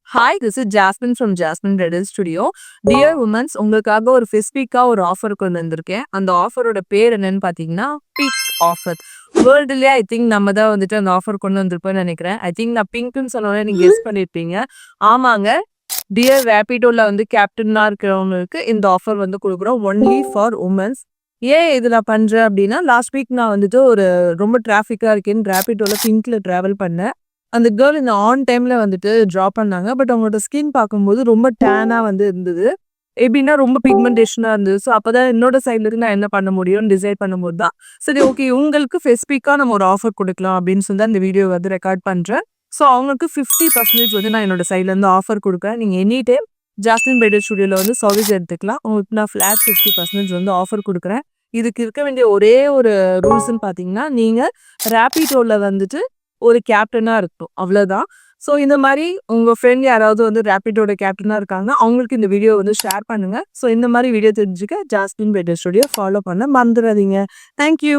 Hi, this is Jasmine from Jasmine retail studio. Dear women's, உங்களுக்காக ஒரு ஸ்பெசிஃபிக்கா ஒரு ஆஃபர் கொண்டு வந்திருக்கேன். அந்த ஆஃபரோட பேர் என்னன்னு பார்த்தீங்கன்னா, பிக் ஆஃபர். வேர்ல்டுலயே ஐ திங்க் நம்ம தான் வந்துட்டு அந்த ஆஃபர் கொண்டு வந்திருப்போம்னு நினைக்கிறேன். ஐ திங்க் நான் பிங்க்ன்னு சொன்னோனே நீங்க கெஸ் பண்ணியிருப்பீங்க. ஆமாங்க. டியர் ரேபிடோல வந்து கேப்டனா இருக்கிறவங்களுக்கு இந்த ஆஃபர் வந்து குடுக்குறோம். Only for women's. ஏன் இது நான் பண்றேன் அப்படின்னா, லாஸ்ட் வீக் நான் வந்துட்டு ஒரு ரொம்ப டிராஃபிக்கா இருக்கேன்னு ரேபிடோல பிங்க்ல டிராவல் பண்ணேன். அந்த கேர்ள் இந்த ஆன் டைம்ல வந்துட்டு ட்ராப் பண்ணாங்க. பட் அவங்களோட ஸ்கின் பார்க்கும்போது ரொம்ப டேனா வந்து இருந்தது. எப்படின்னா ரொம்ப பிக்மெண்டேஷனா இருந்தது. ஸோ அப்பதான் என்னோட சைட்ல இருந்து நான் என்ன பண்ண முடியும்னு டிசைட் பண்ணும்போது தான், சரி ஓகே உங்களுக்கு ஸ்பெசிஃபிக்கா நம்ம ஒரு ஆஃபர் குடுக்கலாம் அப்படின்னு சொல்லி தான் இந்த வீடியோ வந்து ரெக்கார்ட் பண்றேன். ஸோ அவங்களுக்கு 50% வந்து நான் என்னோட சைட்ல இருந்து ஆஃபர் குடுக்குறேன். நீங்க எனி டைம் ஜாஸ்மின் பிரைடல் ஸ்டுடியோல வந்து சர்வீஸ் எடுத்துக்கலாம். உங்களுக்கு நான் ஃபிளாட் 50% வந்து ஆஃபர் குடுக்குறேன். இதுக்கு இருக்க வேண்டிய ஒரே ஒரு ரூல்ஸ்ன்னு பார்த்தீங்கன்னா, நீங்க ரேபிடோல வந்துட்டு ஒரு கேப்டனா இருக்கணும். அவ்வளோதான். ஸோ இந்த மாரி உங்க ஃப்ரெண்ட் யாராவது வந்து ரேபிடோட கேப்டனா இருக்காங்கன்னா, அவங்களுக்கு இந்த வீடியோ வந்து ஷேர் பண்ணுங்க. ஸோ இந்த மாரி வீடியோ தெரிஞ்சுக்க ஜாஸ்மின் பிரைடல் ஸ்டுடியோ ஃபாலோ பண்ண மறந்துடாதீங்க. Thank you.